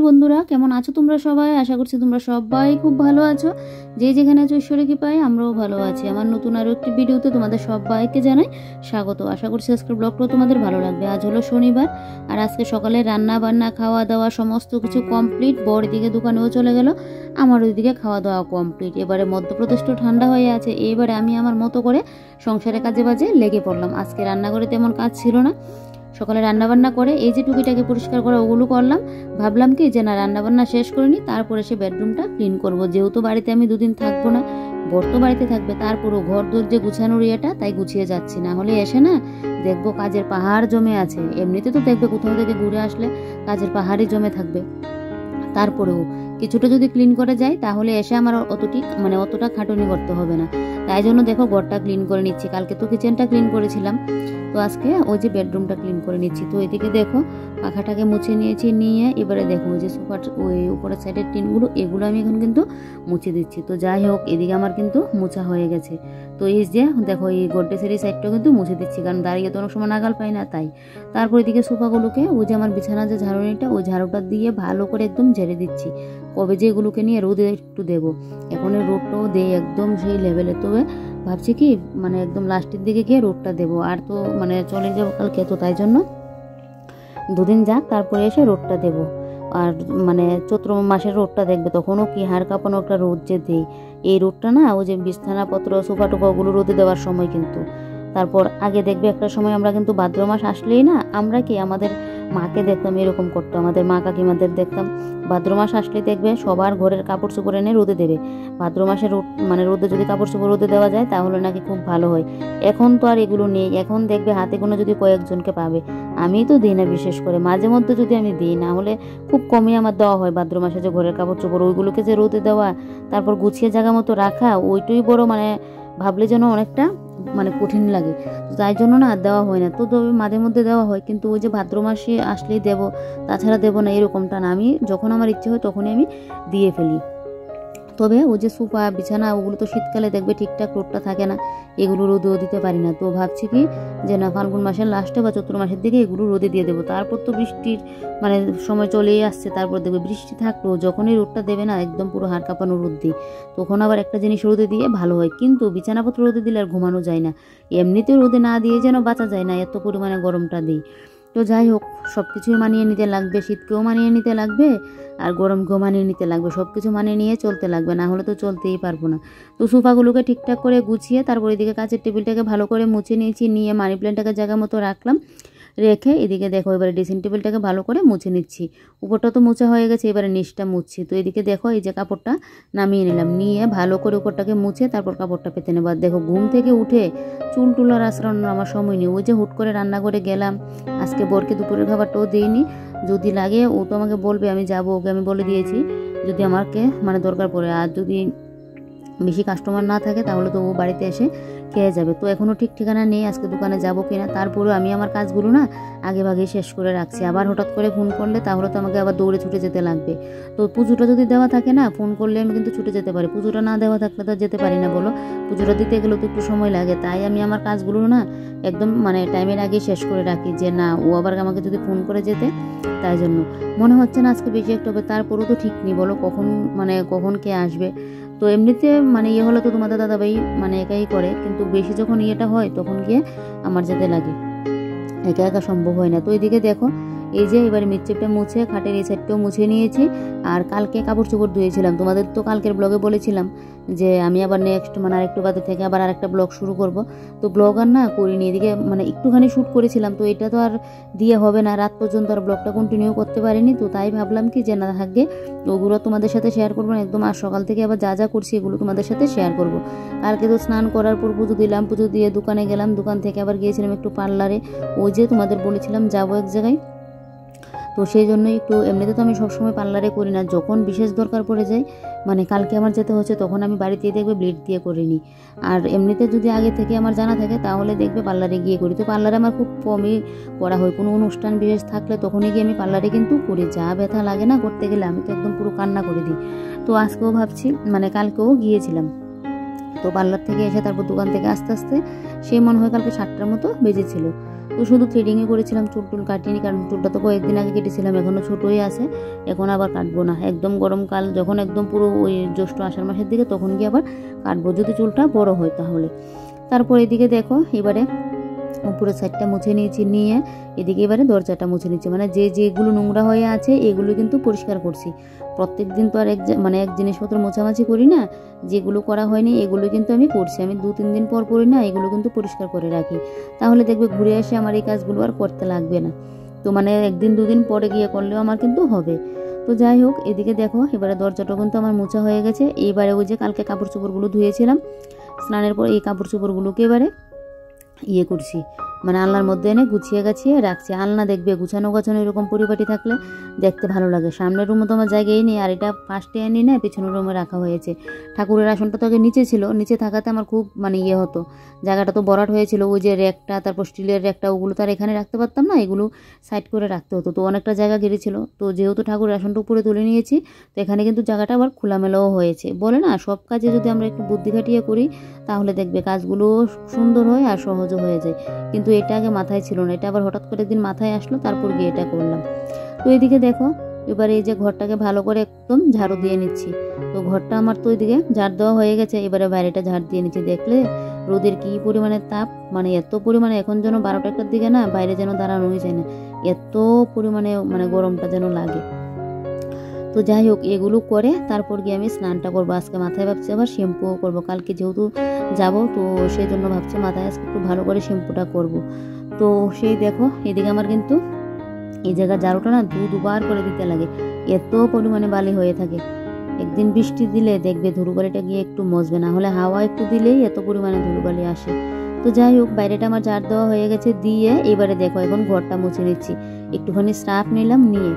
বন্ধুরা, কেমন আছো তোমরা সবাই? আশা করছি তোমরা সবাই খুব ভালো আছো। যে যেখানে আছো ঈশ্বরের কৃপায় আমরাও ভালো আছি। আমার নতুন আরও একটি ভিডিওতে তোমাদের সবাইকে জানাই স্বাগত। আশা করছি আজকের ব্লগটাও তোমাদের ভালো লাগবে। আজ হলো শনিবার, আর আজকে সকালে রান্না বান্না খাওয়া দাওয়া সমস্ত কিছু কমপ্লিট। বর এদিকে দোকানেও চলে গেল, আমার ওইদিকে খাওয়া দাওয়া কমপ্লিট। এবারে মধ্যপ্রদেশ তো ঠান্ডা হয়ে আছে, এবারে আমি আমার মতো করে সংসারের কাজে বাজে লেগে পড়লাম। আজকে রান্নাঘরে তেমন কাজ ছিল না, সকালে রান্নাবান্না করে এই যে টুকিটাকে পরিষ্কার করা ওগুলো করলাম। ভাবলাম কি যে না, রান্নাবান্না শেষ করে নিই, তারপরে সে বেডরুমটা ক্লিন করব। যেহেতু বাড়িতে আমি দুদিন থাকবো না, বর তো বাড়িতে থাকবে, তারপরও ঘর দোর যে গুছানোর ইয়েটা তাই গুছিয়ে যাচ্ছি। না হলে এসে না দেখবো কাজের পাহাড় জমে আছে। এমনিতে তো দেখবে কোথাও থেকে ঘুরে আসলে কাজের পাহাড়ই জমে থাকবে, তারপরেও কিছুটা যদি ক্লিন করে যায় তাহলে এসে আমার অতটা খাটুনি করতে হবে না। তাই জন্য দেখো ঘরটা ক্লিন করে নিচ্ছি। কালকে তো কিচেনটা ক্লিন করেছিলাম, তো আজকে ওই যে বেডরুমটা ক্লিন করে নিচ্ছি। তো এদিকে দেখো পাখাটাকে মুছে নিয়েছি, নিয়ে এবারে দেখো ওই যে সোফার ওই উপরের সাইডের টিনগুলো, এগুলো আমি এখন কিন্তু মুছে দিচ্ছি। তো যাই হোক, এদিকে আমার কিন্তু মোছা হয়ে গেছে। তো এই যে দেখো এই গোড্রেজের এই সাইডটাও কিন্তু মুছে দিচ্ছি, কারণ দাঁড়িয়ে তো অনেক সময় নাগাল পাই না তাই। তারপর এদিকে সোফাগুলোকে ওই যে আমার বিছানা যে ঝাড়ুনিটা, ওই ঝাড়ুটা দিয়ে ভালো করে একদম ঝেড়ে দিচ্ছি। কবে যে এগুলোকে নিয়ে রোদে একটু দেবো, এখন রোদটাও দেয় একদম সেই লেভেলে। তবে ভাবছি কি একদম লাস্টের দিকে গিয়ে রোদটা দেবো, আর তো চলে যাবো কালকে, তো তাই জন্য দুদিন যাক তারপরে এসে রোদটা দেবো। আর চৈত্র মাসের রোদটা দেখবে তখনও কি হাড় কাঁপানো একটা রোদ যে দেই। এই রোদটা না ওই যে বিছানাপত্র সোফা টোফা ওগুলো রোদে দেওয়ার সময় কিন্তু। তারপর আগে দেখবে একটা সময় আমরা কিন্তু ভাদ্র মাস আসলেই না, আমরা কি আমাদের মাকে দেখতাম এরকম করতো, আমাদের মা কাকিমাদের দেখতাম ভাদ্র মাস আসলেই দেখবে সবার ঘরের কাপড় চোপড় এনে রোদে দেবে। ভাদ্র মাসে রোদে যদি কাপড় চোপড় রোদে দেওয়া যায় তাহলে নাকি খুব ভালো হয়। এখন তো আর এগুলো নেই, এখন দেখবে হাতে কোনো যদি কয়েকজনকে পাবে। আমি তো দিই না, বিশেষ করে মাঝে মধ্যে যদি আমি দিই, না হলে খুব কমই আমার দেওয়া হয়। ভাদ্র মাসে যে ঘরের কাপড় চোপড় ওইগুলোকে যে রোদে দেওয়া, তারপর গুছিয়ে জায়গা মতো রাখা, ওইটাই বড় ভাবলে যেন অনেকটা কঠিন লাগে। তাই জন্য না আর দেওয়া হয় না। তো তবে মাঝে মধ্যে দেওয়া হয়, কিন্তু ওই যে ভাদ্র মাসে আসলেই দেবো, তাছাড়া দেবো না এরকমটা না। আমি যখন আমার ইচ্ছে হয় তখনই আমি দিয়ে ফেলি। তবে ওই যে সোফা বিছানা ওগুলো তো শীতকালে দেখবে ঠিকঠাক রোদটা থাকে না, এগুলো রোদেও দিতে পারি না। তো ভাবছি কি যে না, ফাল্গুন মাসের লাস্টে বা চৈত্র মাসের দিকে এগুলো রোদে দিয়ে দেবো। তারপর তো বৃষ্টির সময় চলেই আসছে, তারপর দেখবে বৃষ্টি থাকলেও যখনই রোদটা দেবে না একদম পুরো হাড় কাঁপানো রোদ দিই, তখন আবার একটা জিনিস রোদে দিয়ে ভালো হয়। কিন্তু বিছানাপত্র রোদে দিলে আর ঘুমানো যায় না, এমনিতেও রোদে না দিয়ে যেন বাঁচা যায় না, এত পরিমাণে গরমটা দিই। তো যাই হোক, সব কিছুই মানিয়ে নিতে লাগবে, শীতকেও মানিয়ে নিতে লাগবে আর গরমকেও মানিয়ে নিতে লাগবে, সব কিছু মানিয়ে নিয়ে চলতে লাগবে, না হলে তো চলতেই পারবো না। তো সোফাগুলোকে ঠিকঠাক করে গুছিয়ে তারপর এদিকে কাচের টেবিলটাকে ভালো করে মুছে নিয়েছি, নিয়ে মানি প্ল্যান্টটাকে জায়গা মতো রাখলাম, রেখে এদিকে দেখো এবারে ড্রেসিং টেবিলটাকে ভালো করে মুছে নিচ্ছি। উপরটা তো মোছা হয়ে গেছে, এবারে নিচটা মুছছি। তো এদিকে দেখো এই যে কাপড়টা নামিয়ে নিলাম, নিয়ে ভালো করে উপরটাকে মুছে তারপর কাপড়টা পেতে নেব। আর দেখো ঘুম থেকে উঠে চুল টুল আর আঁচড়ানোর আমার সময় নেই। ওই যে হুট করে রান্না করে গেলাম, আজকে বরকে দুপুরের খাবারটাও দিইনি। যদি লাগে ও তো আমাকে বলবে, আমি যাবো, ওকে আমি বলে দিয়েছি যদি আমাকে দরকার পড়ে। আর যদি বেশি কাস্টমার না থাকে তাহলে তো ও বাড়িতে এসে খেয়ে যাবে। তো এখনও ঠিক ঠিকানা নেই আজকে দোকানে যাবো কিনা। তারপরেও আমি আমার কাজগুলো না আগে ভাগেই শেষ করে রাখছি। আবার হঠাৎ করে ফোন করলে তাহলে তো আমাকে আবার দৌড়ে ছুটে যেতে লাগবে। তো পুজোটা যদি দেওয়া থাকে না, ফোন করলে আমি কিন্তু ছুটে যেতে পারি। পুজোটা না দেওয়া থাকলে তো যেতে পারি না, বলো। পুজোটা দিতে গেলেও তো একটু সময় লাগে, তাই আমি আমার কাজগুলো না একদম টাইমের আগেই শেষ করে রাখি, যে না ও আবার আমাকে যদি ফোন করে যেতে। তাই জন্য মনে হচ্ছে না আজকে বেশি একটু হবে, তারপরেও তো ঠিক নেই, বলো কখন কখন কে আসবে। তো এমনিতে ইয়ে হলে তো তোমাদের দাদাভাই একাই করে, কিন্তু বেশি যখন ইয়েটা হয় তখন গিয়ে আমার যেতে লাগে, একা একা সম্ভব হয় না। তো এদিকে দেখো এই যে এবারে মিটচেপটা মুছে খাটের এই সাইডটাও মুছে নিয়েছি। আর কালকে কাপড় চোপড় ধুয়েছিলাম, তোমাদের তো কালকের ব্লগে বলেছিলাম যে আমি আবার নেক্সট আরেকটু বাদে থেকে আবার আরেকটা ব্লগ শুরু করব। তো ব্লগ আর না করিনি, এদিকে একটুখানি শ্যুট করেছিলাম, তো এটা তো আর দিয়ে হবে না, রাত পর্যন্ত আর ব্লগটা কন্টিনিউ করতে পারিনি। তো তাই ভাবলাম কি যে না থাকবে, ওগুলো তোমাদের সাথে শেয়ার করবো না একদম। আর সকাল থেকে আবার যা যা করছি এগুলো তোমাদের সাথে শেয়ার করব। কালকে তো স্নান করার পর পুজো দিলাম, পুজো দিয়ে দোকানে গেলাম, দোকান থেকে আবার গিয়েছিলাম একটু পার্লারে, ওই যে তোমাদের বলেছিলাম যাবো এক জায়গায়। তো সেই জন্যই একটু, এমনিতে তো আমি সবসময় পার্লারে করি না, যখন বিশেষ দরকার পড়ে যায় কালকে আমার যেতে হচ্ছে তখন আমি বাড়িতেই দেখবে ব্লিড দিয়ে করে নিই। আর এমনিতে যদি আগে থেকে আমার জানা থাকে তাহলে দেখবে পার্লারে গিয়ে করি। তো পার্লারে আমার খুব কমই করা হয়, কোনো অনুষ্ঠান বিশেষ থাকলে তখনই গিয়ে আমি পার্লারে কিন্তু করি। যা ব্যথা লাগে না করতে গেলে, আমি তো একদম পুরো কান্না করে দিই। তো আজকেও ভাবছি কালকেও গিয়েছিলাম, তো পার্লার থেকে এসে তারপর দোকান থেকে আস্তে আস্তে সেই মনে হয় কালকে 7টার মতো বেজেছিল। তো শুধু থ্রেডিংই করেছিলাম, চুল টুল কাটিনি, কারণ চুলটা তো কয়েকদিন আগে কেটেছিলাম, এখনও ছোটোই আছে, এখন আবার কাটবো না। একদম গরমকাল যখন একদম পুরো ওই জ্যৈষ্ঠ আষাঢ় মাসের দিকে তখন গিয়ে আবার কাটবো, যদি চুলটা বড় হয় তাহলে। তারপর এদিকে দেখো এবারে উপরের সাইডটা মুছে নিয়েছি, নিয়ে এদিকে এবারে দরজাটা মুছে নিচ্ছি, মানে যেগুলো নোংরা হয়ে আছে এগুলো কিন্তু পরিষ্কার করছি। প্রত্যেক দিন তো আর এক জিনিসপত্র মোছামাছি করি না, যেগুলো করা হয়নি এগুলো কিন্তু আমি করছি। আমি 2-3 দিন পর পরই না এগুলো কিন্তু পরিষ্কার করে রাখি, তাহলে দেখবে ঘুরে এসে আমার এই কাজগুলো আর করতে লাগবে না। তো মানে 1-2 দিন পরে গিয়ে করলেও আমার কিন্তু হবে। তো যাই হোক, এদিকে দেখো এবারে দরজাটা কিন্তু আমার মোছা হয়ে গেছে। এইবারে ওই যে কালকে কাপড় চোপড়গুলো ধুয়েছিলাম স্নানের পর, এই কাপড় চোপড়গুলোকে এবারে করছি, মানে আলনার মধ্যে এনে গুছিয়ে গাছিয়ে রাখছি। আলনা দেখবে গুছানো গাছানো এরকম পরিপাটি থাকলে দেখতে ভালো লাগে। সামনের রুমে তো আমার জায়গায় নেই, আর এটা ফার্স্টে এনে না পেছনের রুমে রাখা হয়েছে। ঠাকুরের আসনটা তো আগে নিচে ছিল, নিচে থাকাতে আমার খুব মানে হতো, জায়গাটা তো ভরাট হয়েছিল। ওই যে র্যাকটা, তারপর স্টিলের র্যাকটা, ওগুলো তো আর এখানে রাখতে পারতাম না, এগুলো সাইড করে রাখতে হতো, তো অনেকটা জায়গা ঘিরেছিল। তো যেহেতু ঠাকুরের আসনটা উপরে তুলে নিয়েছি, তো এখানে কিন্তু জায়গাটা আবার খোলামেলাও হয়েছে। বলে না, সব কাজে যদি আমরা একটু বুদ্ধি খাটিয়ে করি তাহলে দেখবে কাজগুলো সুন্দর হয় আর সহজও হয়ে যায়। কিন্তু এটা আগে মাথায় ছিল না, এটা আবার হঠাৎ করে একদিন মাথায় আসলো, তারপর গিয়ে এটা করলাম। তো এদিকে দেখো এবারে এই যে ঘরটাকে ভালো করে একদম ঝাড়ু দিয়ে নিচ্ছি। তো ঘরটা আমার তো ওইদিকে ঝাড় দেওয়া হয়ে গেছে, এবারে বাইরেটা ঝাড় দিয়ে নিচ্ছি। দেখলে রোদের কি পরিমাণে তাপ, মানে এত পরিমাণে, এখন যেন 12টা-1টার দিকে না বাইরে যেন দাঁড়ানোই যায় না, এত পরিমাণে মানে গরমটা যেন লাগে। তো যাই হোক, এগুলো করে তারপর গিয়ে আমি স্নানটা করবো। আজকে মাথায় ভাবছি আবার শ্যাম্পুও করবো, কালকে যেহেতু যাব, তো সেই জন্য ভাবছি মাথায় আজকে একটু ভালো করে শ্যাম্পুটা করব। তো সেই দেখো এদিকে আমার কিন্তু এই জায়গা ঝাড়ুটা না দুবার করে দিতে লাগে, এত পরিমাণে বালি হয়ে থাকে। একদিন বৃষ্টি দিলে দেখবে ধুলোবালিটা গিয়ে একটু মজবে, না হলে হাওয়া একটু দিলেই এত পরিমাণে ধুলোবালি আসে। তো যাই হোক, বাইরেটা আমার ঝাড় দেওয়া হয়ে গেছে, দিয়ে এবারে দেখো এখন ঘরটা মুছে নিচ্ছি। একটুখানি স্টাফ নিলাম, নিয়ে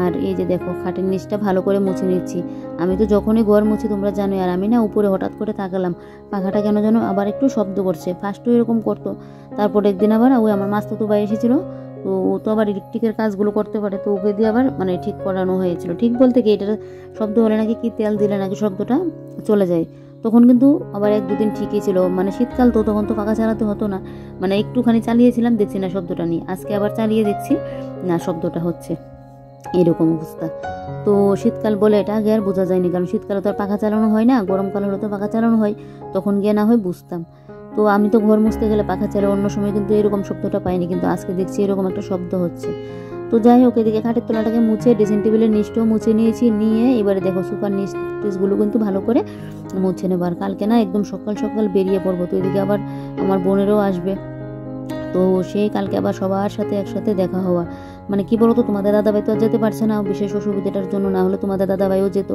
আর এই যে দেখো খাটের নিচটা ভালো করে মুছে নিচ্ছি। আমি তো যখনই ঘর মুছি তোমরা জানোই, আর আমি না উপরে হঠাৎ করে তাকালাম, পাখাটা কেন যেন আবার একটু শব্দ করছে। ফার্স্টও এরকম করতো, তারপর একদিন আবার ওই আমার মাস্তুতো ভাই এসেছিলো, তো ও তো আবার ইলেকট্রিকের কাজগুলো করতে পারে, তো ওকে দিয়ে আবার মানে ঠিক করানো হয়েছিল। ঠিক বলতে কি, এটার শব্দ হলে নাকি কি তেল দিলে নাকি শব্দটা চলে যায়। তখন কিন্তু আবার 1-2 দিন ঠিকই ছিল, মানে শীতকাল তো তখন তো পাখা চালাতে হতো না, মানে একটুখানি চালিয়েছিলাম, দেখছি না শব্দটা নিয়ে। আজকে আবার চালিয়ে দেখছি না শব্দটা হচ্ছে, এরকম অবস্থা। তো শীতকাল বলে এটা আগে আর বোঝা যায়নি, কারণ শীতকালে তো আর পাখা চালানো হয় না, গরমকাল হলে তো পাখা চালানো হয়, তখন গিয়ে না হয় বুঝতাম। তো আমি তো ঘর মুছতে গেলে পাখা চালে, অন্য সময় কিন্তু এরকম শব্দটা পাইনি, কিন্তু আজকে দেখছি এরকম একটা শব্দ হচ্ছে। তো যাই হোক, এদিকে খাটের তলাটাকে মুছে ড্রেসিং টেবিলের নিচটাও মুছে নিয়েছি, নিয়ে এবারে দেখো সুপার নিচগুলো কিন্তু ভালো করে মুছে নেবার। কালকে না একদম সকাল সকাল বেরিয়ে পড়বো, তো এদিকে আবার আমার বোনেরও আসবে, তো সেই কালকে আবার সবার সাথে একসাথে দেখা হওয়া। মানে কি বলতো, তোমাদের দাদাভাই তো আর যেতে পারছে না বিশেষ অসুবিধাটার জন্য, না হলে তোমাদের দাদাভাইও যেত,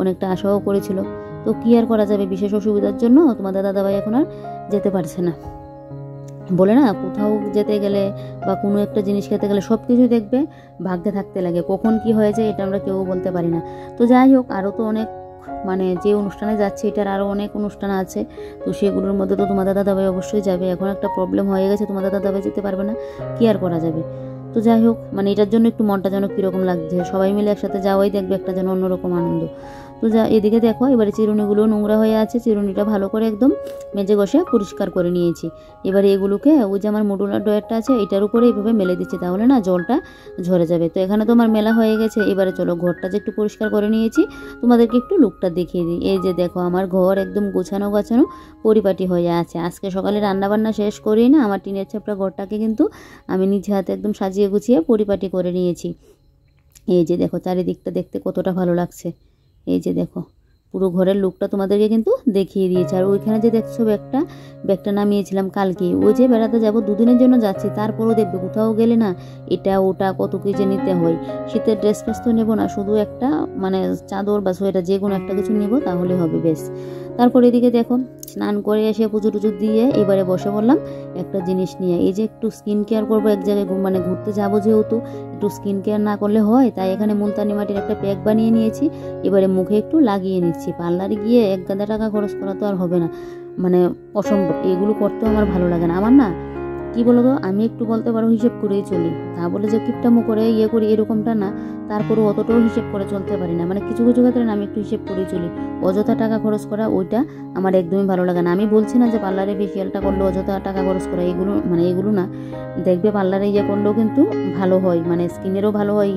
অনেকটা আশাও করেছিল। তো কি আর করা যাবে, বিশেষ অসুবিধার জন্য তোমাদের দাদাভাই এখন আর যেতে পারছে না। বলে না, কোথাও যেতে গেলে বা কোনো একটা জিনিস খেতে গেলে সব কিছুই দেখবে ভাগ্যে থাকতে লাগে, কখন কি হয়ে যায় এটা আমরা কেউ বলতে পারি না। তো যাই হোক, আরও তো অনেক মানে যে অনুষ্ঠানে যাচ্ছে এটার আরও অনেক অনুষ্ঠান আছে, তো সেগুলোর মধ্যে তো তোমাদের দাদাভাই অবশ্যই যাবে। এখন একটা প্রবলেম হয়ে গেছে, তোমাদের দাদাভাই যেতে পারবে না, কি আর করা যাবে। তো যাই হোক, মানে এটার জন্য একটু মনটা যেন কীরকম লাগছে, সবাই মিলে একসাথে যাওয়াই দেখবে একটা যেন অন্যরকম আনন্দ। তো এদিকে দেখো এবারে চিরুনিগুলো নোংরা হয়ে আছে, চিরুনিটা ভালো করে একদম মেজে ঘষে পরিষ্কার করে নিয়েছি। এবারে এগুলোকে ওই যে আমার মডুলার ড্রয়ারটা আছে এটার উপরে এইভাবে মেলে দিচ্ছি, তাহলে না জলটা ঝরে যাবে। তো এখানে তো আমার মেলা হয়ে গেছে, এবারে চলো ঘরটা যে একটু পরিষ্কার করে নিয়েছি তোমাদেরকে একটু লুকটা দেখিয়ে দিই। এই যে দেখো আমার ঘর একদম গোছানো গাছানো পরিপাটি হয়ে আছে। আজকে সকালে রান্নাবান্না শেষ করেই না আমার টিনের ছাপড়া ঘরটাকে কিন্তু আমি নিজে হাতে একদম সাজিয়ে গুছিয়ে পরিপাটি করে নিয়েছি। এই যে দেখো চারিদিকটা দেখতে কতটা ভালো লাগছে। এই যে দেখো পুরো ঘরের লুকটা তোমাদেরকে কিন্তু দেখিয়ে দিয়েছে। আর ওইখানে যে দেখছো ব্যাগটা নামিয়েছিলাম কালকে, ওই যে বেড়াতে যাব 2 দিনের জন্য যাচ্ছি, তারপরেও দেখবে কোথাও গেলে না এটা ওটা কত কিছু নিতে হয়। শীতের ড্রেস ফ্রেস তো নেবো না, শুধু একটা মানে চাদর বা সোয়েটার যে কোনো একটা কিছু নেবো তাহলে হবে বেশ। তারপর এদিকে দেখো স্নান করে এসে পুজো টুজো দিয়ে এবারে বসে পড়লাম একটা জিনিস নিয়ে। এই যে একটু স্কিন কেয়ার করবো, এক জায়গায় মানে ঘুরতে যাবো যেহেতু, একটু স্কিন কেয়ার না করলে হয়, তাই এখানে মুলতানি মাটির একটা প্যাক বানিয়ে নিয়েছি। এবারে মুখে একটু লাগিয়ে নিচ্ছি। পার্লারে গিয়ে 1 গাদা টাকা খরচ করা তো আর হবে না, মানে অসম্ভব, এগুলো করতেও আমার ভালো লাগে না। আমার না কি বলো তো, আমি একটু বলতে পারো হিসেব করেই চলি, তা বলে যে কিপটামো করে করি এরকমটা না, তারপরে অতটাও হিসেব করে চলতে পারি না। মানে কিছু কিছু ক্ষেত্রে আমি একটু হিসেব করেই চলি। অযথা টাকা খরচ করা ওইটা আমার একদমই ভালো লাগে না। আমি বলছি না যে পার্লারে ফেসিয়ালটা করলে অযথা টাকা খরচ করা, এগুলো না। দেখবে পার্লারে করলেও কিন্তু ভালো হয়, মানে স্কিনেরও ভালো হয়,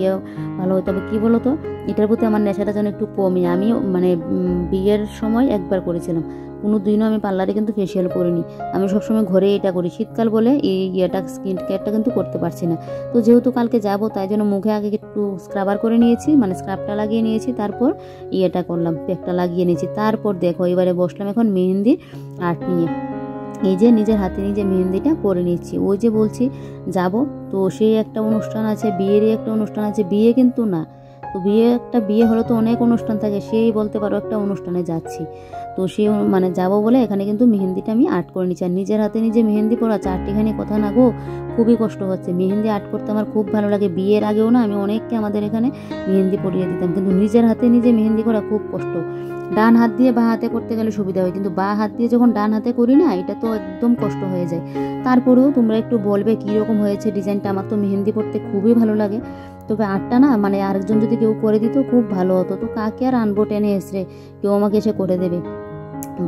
ভালো হয়। তবে কি বলো তো, এটার প্রতি আমার নেশাটা যেন একটু কমই। আমি মানে বিয়ের সময় একবার করেছিলাম, কোনো দিনও আমি পার্লারে কিন্তু ফেসিয়াল করিনি। আমি সবসময় ঘরে এটা করি, শীতকাল বলে এই স্কিন কেয়ারটা কিন্তু করতে পারছি না। তো যেহেতু কালকে যাব, তাই জন্য মুখে আগে একটু স্ক্রাবার করে নিয়েছি, মানে স্ক্রাবটা লাগিয়ে নিয়েছি, তারপর করলাম, প্যাকটা লাগিয়ে নিয়েছি। তারপর দেখো এবারে বসলাম এখন মেহেন্দি আর্ট নিয়ে। এই যে নিজের হাতে নিজে মেহেন্দিটা করে নিচ্ছি। ওই যে বলছি যাব, তো সেই একটা অনুষ্ঠান আছে, বিয়েরই একটা অনুষ্ঠান আছে, বিয়ে কিন্তু না, তো বিয়ে হলে তো অনেক অনুষ্ঠান থাকে, সেই বলতে পারো একটা অনুষ্ঠানে যাচ্ছি। তো সেই মানে যাবো বলে এখানে কিন্তু মেহেন্দিটা আমি আর্ট করে নিচ্ছি। আর নিজের হাতে নিজে মেহেন্দি পরা চারটিখানি কথা না গো, খুবই কষ্ট হচ্ছে। মেহেন্দি আর্ট করতে আমার খুব ভালো লাগে। বিয়ের আগেও না আমি অনেককে আমাদের এখানে মেহেন্দি পরিয়ে দিতাম, কিন্তু নিজের হাতে নিজে মেহেন্দি করা খুব কষ্ট। ডান হাত দিয়ে বা হাতে করতে গেলে সুবিধা হয়, কিন্তু বা হাত দিয়ে যখন ডান হাতে করি না, এটা তো একদম কষ্ট হয়ে যায়। তারপরেও তোমরা একটু বলবে কীরকম হয়েছে ডিজাইনটা। আমার তো মেহেন্দি পরতে খুবই ভালো লাগে। তবে আর্টটা না, মানে আরেকজন যদি কেউ করে দিত খুব ভালো হতো। তো কাকে আর আনবো টেনে এসে, কেউ আমাকে এসে করে দেবে?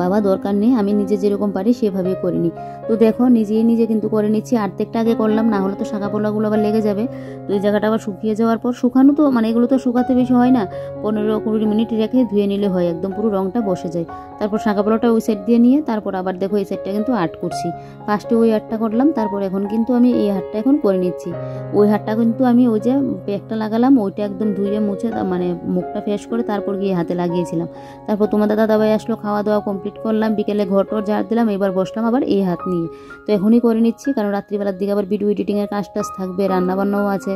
বাবা দরকার নেই, আমি নিজে যেরকম পারি সেভাবেই করিনি। তো দেখো নিজে কিন্তু করে নিচ্ছি। আর্ধেকটা আগে করলাম, না হলে তো শাঁখা পোলাগুলো আবার লেগে যাবে। তো এই জায়গাটা আবার শুকিয়ে যাওয়ার পর, শুকানো তো মানে এগুলো তো শুকাতে বেশি হয় না, 15-20 মিনিট রেখে ধুয়ে নিলে হয়, একদম পুরো রঙটা বসে যায়। তারপর শাঁখা পোলাটা ওই সাইড দিয়ে নিয়ে তারপর আবার দেখো এই সাইডটা কিন্তু আর্ট করছি। ফার্স্টে ওই আর্টটা করলাম, তারপর এখন কিন্তু আমি এই হাতটা এখন করে নিচ্ছি। ওই হাতটা কিন্তু আমি ওই যে প্যাকটা লাগালাম, ওইটা একদম ধুয়ে মুছে মানে মুখটা ফ্রেশ করে তারপর গিয়ে হাতে লাগিয়েছিলাম। তারপর তোমাদের দাদাভাই আসলো, খাওয়া দাওয়া কমপ্লিট করলাম, বিকেলে ঘর টর ঝাড় দিলাম, এবার বসলাম আবার এই হাত নিয়ে। তো এখনই করে নিচ্ছি, কারণ রাত্রিবেলার দিকে আবার ভিডিও এডিটিংয়ের কাজ টাজ থাকবে, রান্নাবান্নাও আছে।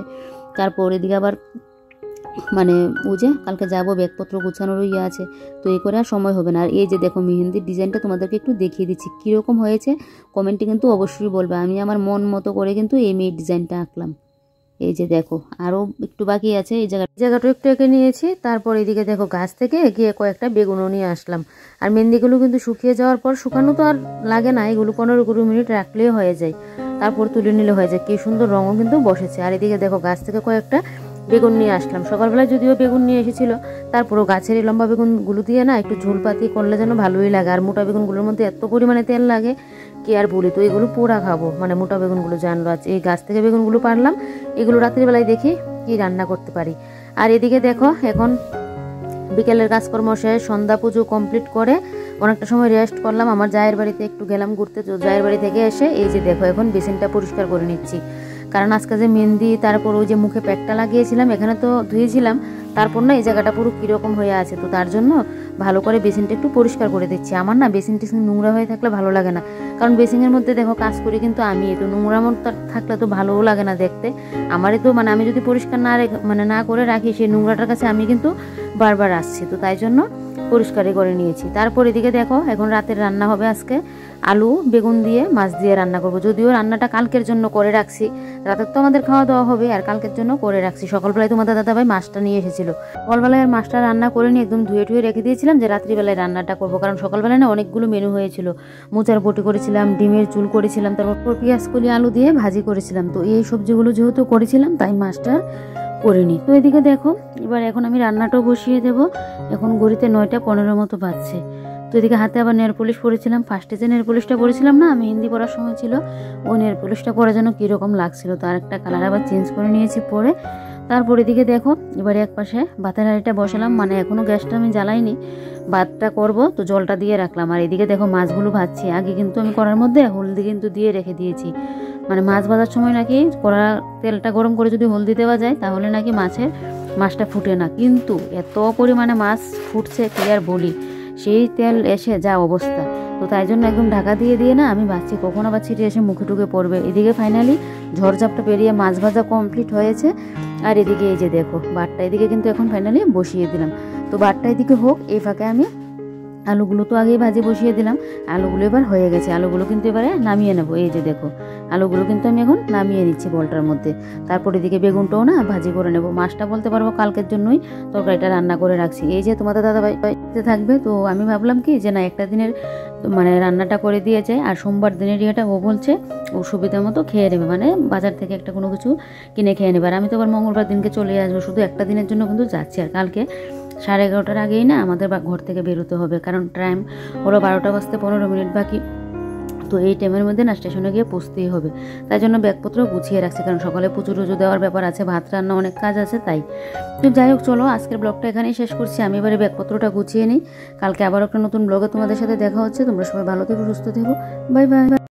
তারপর এদিকে আবার মানে ও যে কালকে যাবো, ব্যাগপত্র গুছানোরও আছে, তো এই করে আর সময় হবে না। আর এই যে দেখো মেহেন্দির ডিজাইনটা তোমাদেরকে একটু দেখিয়ে দিচ্ছি কীরকম হয়েছে, কমেন্টে কিন্তু অবশ্যই বলবে। আমি আমার মন মতো করে কিন্তু এই মেয়ের ডিজাইনটা আঁকলাম। এই যে দেখো আরও একটু বাকি আছে, এই জায়গাটা একটু এঁকে নিয়েছি। তারপর এদিকে দেখো গাছ থেকে গিয়ে কয়েকটা বেগুনও নিয়ে আসলাম। আর মেহেন্দিগুলো কিন্তু শুকিয়ে যাওয়ার পর, শুকানো তো আর লাগে না, এগুলো 15-20 মিনিট রাখলেই হয়ে যায়, তারপর তুলে নিলে হয়ে যায়। কি সুন্দর রঙও কিন্তু বসেছে। আর এদিকে দেখো গাছ থেকে কয়েকটা বেগুন নিয়ে আসলাম। সকালবেলায় যদিও বেগুন নিয়ে এসেছিল, তারপরও গাছের এই লম্বা বেগুনগুলো দিয়ে না একটু ঝোলপাতি করলে যেন ভালোই লাগে। আর মোটা বেগুনগুলোর মধ্যে এত পরিমাণে তেল লাগে কি আর বলি। তো এগুলো পোড়া খাবো, মানে মোটা বেগুনগুলো জানলো। আজ এই গাছ থেকে বেগুনগুলো পারলাম, এগুলো রাত্রিবেলায় দেখি কি রান্না করতে পারি। আর এদিকে দেখো এখন বিকেলের কাজকর্ম শেষ, সন্ধ্যা পুজো কমপ্লিট করে অনেকটা সময় রেস্ট করলাম। আমার জায়ের বাড়িতে একটু গেলাম ঘুরতে। তো জায়ের বাড়ি থেকে এসে এই যে দেখো এখন বেসিনটা পরিষ্কার করে নিচ্ছি, কারণ আজকে যে মেহেন্দি তারপর ওই যে মুখে প্যাকটা লাগিয়েছিলাম, এখানে তো ধুয়েছিলাম, তারপর না এই জায়গাটা পুরো কীরকম হয়ে আছে। তো তার জন্য ভালো করে বেসিনটা একটু পরিষ্কার করে দিচ্ছি। আমার না বেসিন টেসিন নোংরা হয়ে থাকলে ভালো লাগে না, কারণ বেসিনের মধ্যে দেখো কাজ করি কিন্তু আমি, তো নোংরা মতো থাকলে তো ভালোও লাগে না দেখতে। আমারই তো মানে আমি যদি পরিষ্কার না করে রাখি, সেই নোংরাটার কাছে আমি কিন্তু বারবার আসছি। তো তাই জন্য পরিষ্কারই করে নিয়েছি। তারপর এদিকে দেখো এখন রাতের রান্না হবে আজকে আলু বেগুন দিয়ে মাছ দিয়ে রান্না করব। যদিও রান্নাটা কালকের জন্য করে রাখছি, রাতের তো আমাদের খাওয়া দাওয়া হবে, আর কালকের জন্য করে রাখছি। সকালবেলায় তোমাদের দাদাভাই মাছটা নিয়ে এসেছিল, সকালবেলায় আর মাছটা রান্না করে নিয়ে একদম ধুয়ে টুয়ে রেখে দিয়েছিলাম যে রাত্রিবেলায় রান্নাটা করব, কারণ সকালবেলায় না অনেকগুলো মেনু হয়েছিল। মোচার বটি করেছিলাম, ডিমের চুল করেছিলাম, তারপর পেঁয়াজ কলি আলু দিয়ে ভাজি করেছিলাম। তো এই সবজিগুলো যেহেতু করেছিলাম তাই মাছটা করিনি। তো এদিকে দেখো এবার এখন আমি রান্নাটাও বসিয়ে দেবো। এখন ঘড়িতে 9:15 মতো বাজছে। তো এদিকে হাতে আবার নেল পলিশ পরেছিলাম। ফার্স্টে যে নেল পলিশটা পরেছিলাম না, আমি হিন্দি পড়ার সময় ছিল, ওই নেল পলিশটা পরে যেন কীরকম লাগছিল, তার একটা কালার আবার চেঞ্জ করে নিয়েছি পরে। তারপর এদিকে দেখো এবারে এক পাশে ভাতের হাঁড়িটা বসালাম, মানে এখনও গ্যাসটা আমি জ্বালাইনি, ভাতটা করব তো জলটা দিয়ে রাখলাম। আর এদিকে দেখো মাছগুলো ভাজছি। আগে কিন্তু আমি কড়ার মধ্যে হলদি কিন্তু দিয়ে রেখে দিয়েছি, মানে মাছ ভাজার সময় নাকি কড়া তেলটা গরম করে যদি হলদি দেওয়া যায় তাহলে নাকি মাছটা ফুটে না, কিন্তু এত পরিমাণে মাছ ফুটছে কি আর বলি, সেই তেল এসে যা অবস্থা। তো তাই জন্য একদম ঢাকা দিয়ে না আমি ভাজছি, কখন আবার ছিটে এসে মুখে টুকে পড়বে। এদিকে ফাইনালি ঝড়ঝাপটা পেরিয়ে মাছ ভাজা কমপ্লিট হয়েছে। আর এদিকে এই যে দেখো ভাতটা এদিকে কিন্তু এখন ফাইনালি বসিয়ে দিলাম। তো ভাতটা এদিকে হোক, এই ফাঁকে আমি আলুগুলো তো আগেই ভাজি বসিয়ে দিলাম, আলুগুলো এবার হয়ে গেছে। আলুগুলো কিন্তু এবারে নামিয়ে নেবো। এই যে দেখো আলুগুলো কিন্তু আমি এখন নামিয়ে নিচ্ছি বলটার মধ্যে। তারপর এদিকে বেগুনটাও না ভাজি করে নেবো। মাছটা বলতে পারবো কালকের জন্যই তরকারিটা রান্না করে রাখছি। এই যে তোমাদের দাদাভাই থাকবে, তো আমি ভাবলাম কি যে না একটা দিনের মানে রান্নাটা করে দিয়ে যায়, আর সোমবার দিনের ইয়েটা ও বলছে ও সুবিধা মতো খেয়ে নেবে, মানে বাজার থেকে একটা কোনো কিছু কিনে খেয়ে নেবে। আর আমি তো আবার মঙ্গলবার দিনকে চলে আসবো, শুধু একটা দিনের জন্য কিন্তু যাচ্ছি। আর কালকে 11:30টার আগেই না আমাদের ঘর থেকে বেরোতে হবে, কারণ টাইম হলো 12টা বাজতে 15 মিনিট বাকি। তো এই টাইমের মধ্যে না স্টেশনে গিয়ে পৌঁছতেই হবে, তাই জন্য ব্যাগপত্র গুছিয়ে রাখছি, কারণ সকালে পুজো টুজো দেওয়ার ব্যাপার আছে, ভাত রান্না অনেক কাজ আছে তাই। তো যাই হোক চলো আজকের ব্লগটা এখানেই শেষ করছি। আমি এবারে ব্যাগপত্রটা গুছিয়ে নিই, কালকে আবার একটা নতুন ব্লগে তোমাদের সাথে দেখা হচ্ছে। তোমরা সবাই ভালো থেকো, সুস্থ থেকো, বাই বাই।